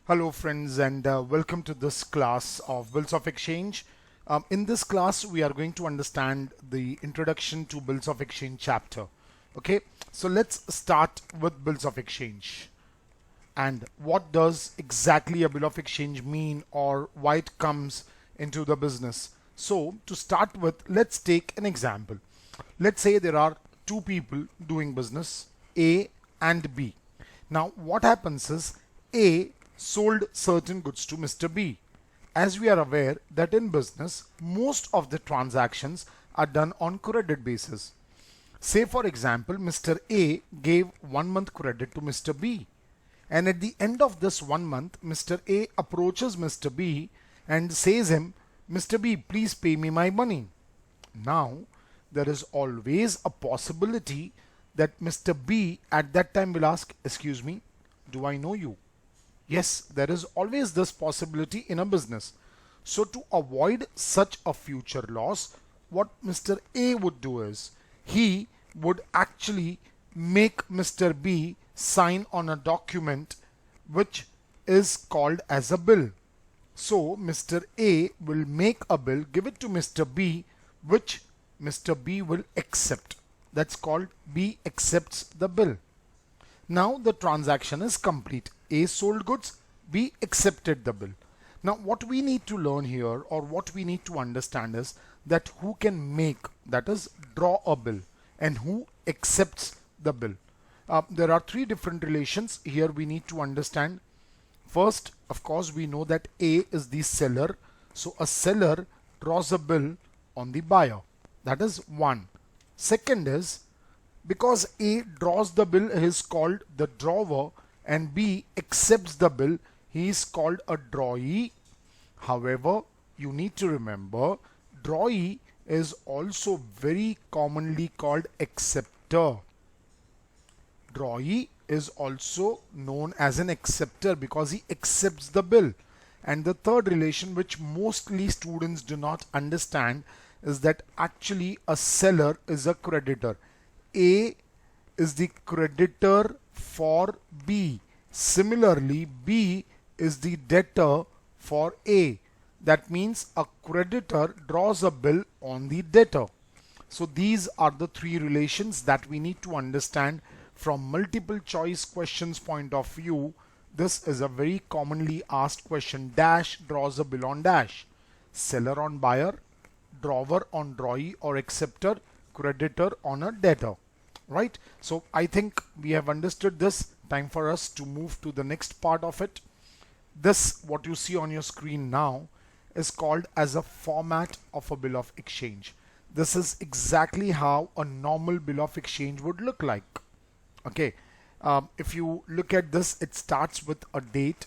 Hello friends and welcome to this class of Bills of Exchange. In this class we are going to understand the introduction to Bills of Exchange chapter. Okay, so let's start with Bills of Exchange. And what does exactly a bill of exchange mean or why it comes into the business? So to start with, let's take an example. Let's say there are two people doing business, A and B. Now what happens is A sold certain goods to Mr. B. As we are aware that in business most of the transactions are done on credit basis. Say for example Mr. A gave 1 month credit to Mr. B, and at the end of this 1 month Mr. A approaches Mr. B and says him, Mr. B, please pay me my money. Now there is always a possibility that Mr. B at that time will ask, excuse me, do I know you? Yes, there is always this possibility in a business. So to avoid such a future loss, what Mr. A would do is he would actually make Mr. B sign on a document which is called as a bill. So Mr. A will make a bill, give it to Mr. B, which Mr. B will accept. That's called B accepts the bill. Now the transaction is complete. A sold goods, B accepted the bill. Now what we need to learn here or what we need to understand is that who can make, that is draw a bill, and who accepts the bill. There are three different relations here we need to understand. First, of course, we know that A is the seller. So a seller draws a bill on the buyer. That is one. Second is, because A draws the bill, he is called the drawer, and B accepts the bill, he is called a drawee. However, you need to remember, drawee is also very commonly called acceptor. Drawee is also known as an acceptor because he accepts the bill. And the third relation, which mostly students do not understand, is that actually a seller is a creditor. A is the creditor for B. Similarly, B is the debtor for A. That means a creditor draws a bill on the debtor. So these are the three relations that we need to understand from multiple choice questions point of view. This is a very commonly asked question. Dash draws a bill on dash. Seller on buyer, drawer on drawee or acceptor, creditor on a debtor. Right? So I think we have understood this. Time for us to move to the next part of it. This, what you see on your screen now, is called as a format of a bill of exchange. This is exactly how a normal bill of exchange would look like. Okay, if you look at this, it starts with a date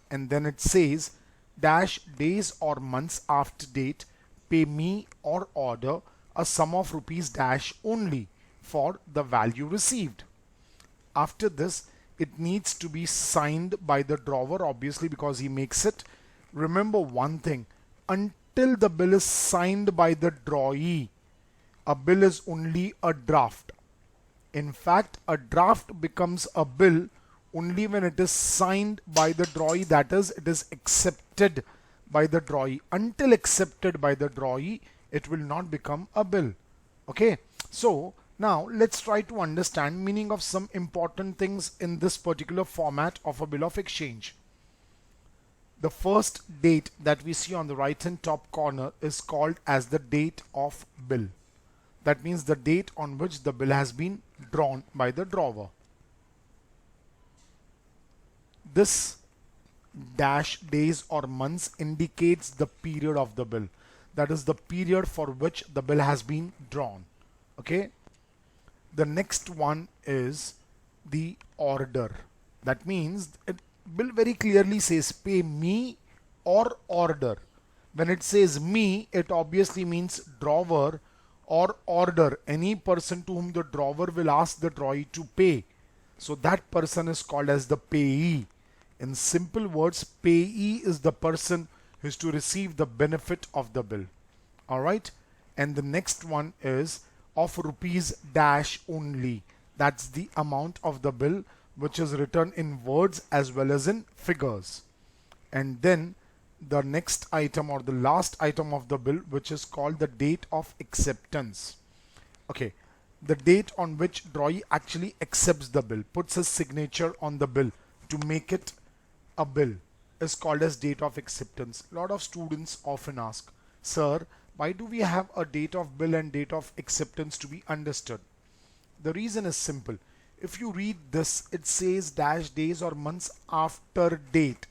and then it says dash days or months after date, pay me or order a sum of rupees dash only for the value received. After this, it needs to be signed by the drawer, obviously, because he makes it. Remember one thing, until the bill is signed by the drawee, a bill is only a draft. In fact, a draft becomes a bill only when it is signed by the drawee, that is, it is accepted by the drawee. Until accepted by the drawee, it will not become a bill. Okay, so now let's try to understand meaning of some important things in this particular format of a bill of exchange. The first date that we see on the right hand top corner is called as the date of bill. That means the date on which the bill has been drawn by the drawer. This dash days or months indicates the period of the bill. That is the period for which the bill has been drawn. Okay. The next one is the order. That means it bill very clearly says pay me or order. When it says me, it obviously means drawer, or order, any person to whom the drawer will ask the drawee to pay. So that person is called as the payee. In simple words, payee is the person who is to receive the benefit of the bill. Alright, and the next one is of rupees dash only. That's the amount of the bill which is written in words as well as in figures. and then the next item or the last item of the bill, which is called the date of acceptance. Okay, the date on which drawee actually accepts the bill, puts his signature on the bill to make it a bill, is called as date of acceptance. A lot of students often ask, sir, why do we have a date of bill and date of acceptance to be understood? The reason is simple. If you read this, it says dash days or months after date.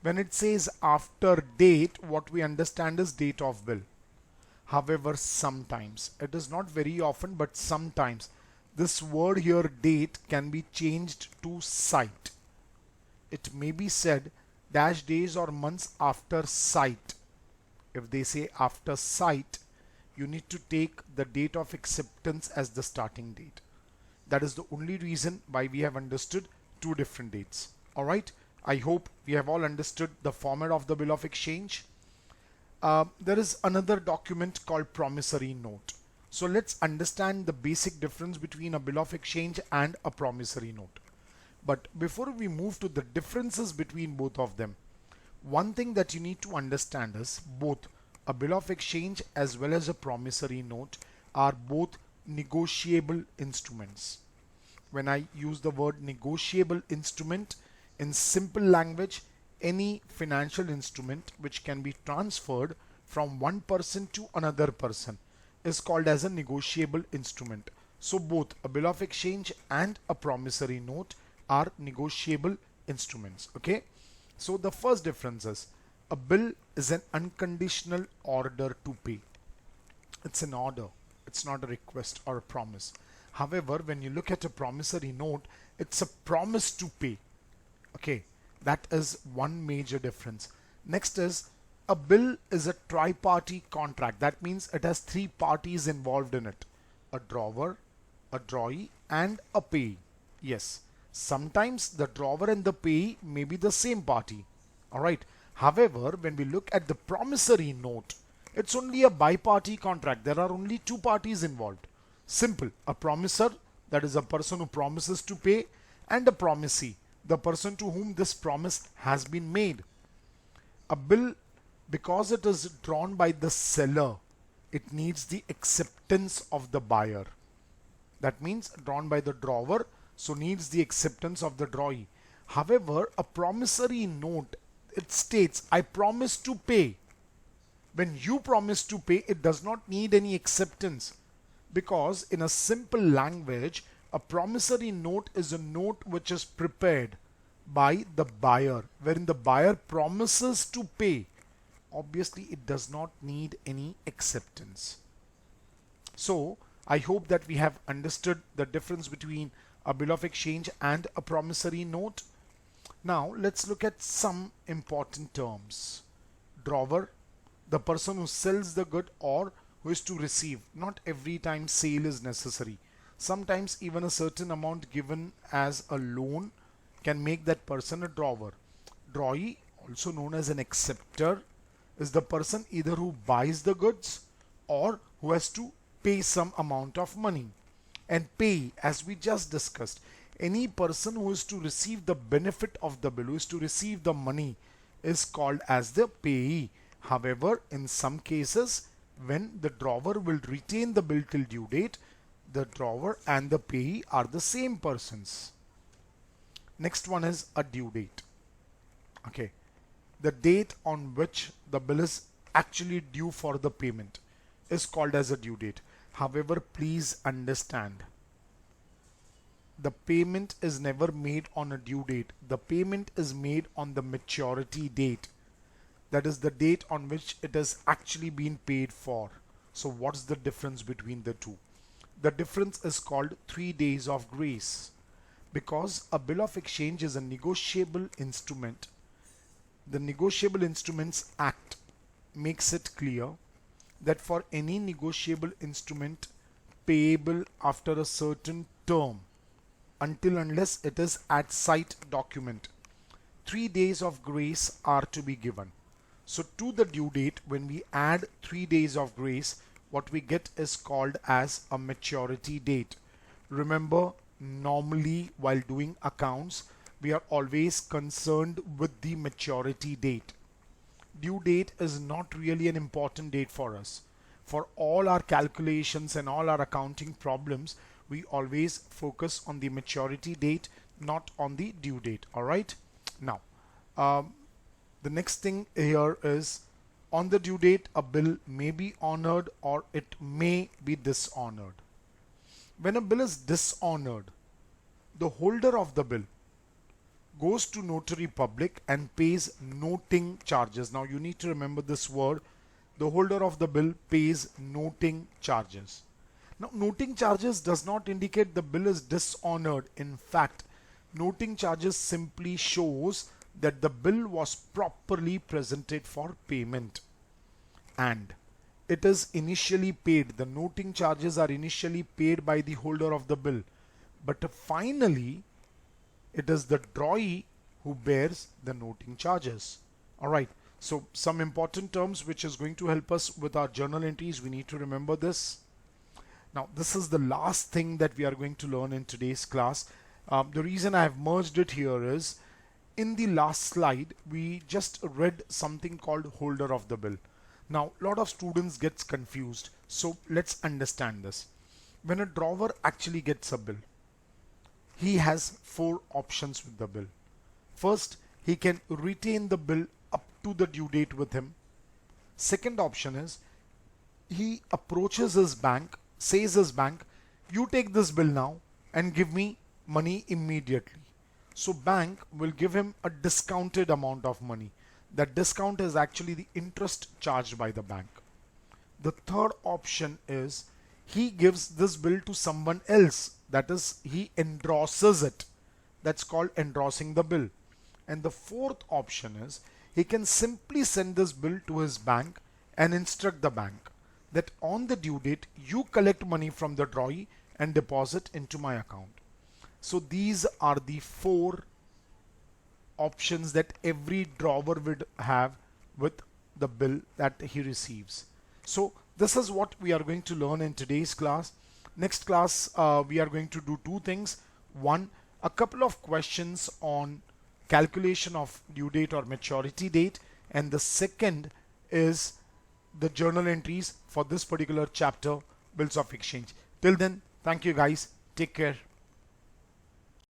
When it says after date, what we understand is date of bill. However, sometimes, it is not very often, but sometimes this word here date can be changed to sight. It may be said dash days or months after sight. If they say after sight, you need to take the date of acceptance as the starting date. That is the only reason why we have understood two different dates. Alright, I hope we have all understood the format of the bill of exchange. There is another document called promissory note. So let's understand the basic difference between a bill of exchange and a promissory note. But before we move to the differences between both of them, one thing that you need to understand is both a bill of exchange as well as a promissory note are both negotiable instruments. When I use the word negotiable instrument, in simple language, any financial instrument which can be transferred from one person to another person is called as a negotiable instrument. So both a bill of exchange and a promissory note are negotiable instruments. Okay, so the first difference is a bill is an unconditional order to pay. It's an order, it's not a request or a promise. However, when you look at a promissory note, it's a promise to pay. Okay, that is one major difference. Next is a bill is a tri-party contract. That means it has three parties involved in it: a drawer, a drawee, and a payee. Yes, sometimes the drawer and the payee may be the same party. Alright. However, when we look at the promissory note, it's only a bi-party contract. There are only two parties involved. Simple. A promisor, that is a person who promises to pay, and a promisee, the person to whom this promise has been made. A bill, because it is drawn by the seller, it needs the acceptance of the buyer. That means drawn by the drawer, so needs the acceptance of the drawee. However, a promissory note, it states, I promise to pay. When you promise to pay, it does not need any acceptance, because in a simple language, a promissory note is a note which is prepared by the buyer, wherein the buyer promises to pay. Obviously, it does not need any acceptance. So, I hope that we have understood the difference between a bill of exchange and a promissory note. Now, let's look at some important terms. Drawer, the person who sells the good or who is to receive. Not every time sale is necessary. Sometimes even a certain amount given as a loan can make that person a drawer. Drawee, also known as an acceptor, is the person either who buys the goods or who has to pay some amount of money. And payee, as we just discussed, any person who is to receive the benefit of the bill, who is to receive the money, is called as the payee. However, in some cases, when the drawer will retain the bill till due date, the drawer and the payee are the same persons. Next one is a due date. Okay, the date on which the bill is actually due for the payment is called as a due date. However, please understand, the payment is never made on a due date. The payment is made on the maturity date. That is the date on which it has actually been paid for. So what's the difference between the two? The difference is called 3 days of grace. Because a bill of exchange is a negotiable instrument, the Negotiable Instruments Act makes it clear that for any negotiable instrument payable after a certain term, until unless it is at sight document, 3 days of grace are to be given. So to the due date, when we add 3 days of grace, what we get is called as a maturity date. Remember, normally while doing accounts, we are always concerned with the maturity date. Due date is not really an important date for us. For all our calculations and all our accounting problems, we always focus on the maturity date, not on the due date. All right. Now, the next thing here is, on the due date, a bill may be honored or it may be dishonored. When a bill is dishonored, the holder of the bill goes to notary public and pays noting charges. Now you need to remember this word. The holder of the bill pays noting charges. Now noting charges does not indicate the bill is dishonored. In fact, noting charges simply shows that the bill was properly presented for payment and it is initially paid. The noting charges are initially paid by the holder of the bill, but finally it is the drawee who bears the noting charges. Alright, so some important terms which is going to help us with our journal entries. We need to remember this. Now this is the last thing that we are going to learn in today's class. The reason I have merged it here is, in the last slide we just read something called holder of the bill. Now a lot of students gets confused, so let's understand this. When a drawer actually gets a bill, he has 4 options with the bill. First, he can retain the bill up to the due date with him. Second option is, he approaches his bank, says his bank, you take this bill now and give me money immediately. So bank will give him a discounted amount of money. That discount is actually the interest charged by the bank. The third option is, he gives this bill to someone else. That is, he endorses it. That's called endorsing the bill. And the fourth option is, he can simply send this bill to his bank and instruct the bank that on the due date you collect money from the drawee and deposit into my account. So these are the 4 options that every drawer would have with the bill that he receives. So this is what we are going to learn in today's class. Next class we are going to do 2 things. One, a couple of questions on calculation of due date or maturity date, and the second is the journal entries for this particular chapter, Bills of Exchange. Till then, thank you guys. Take care.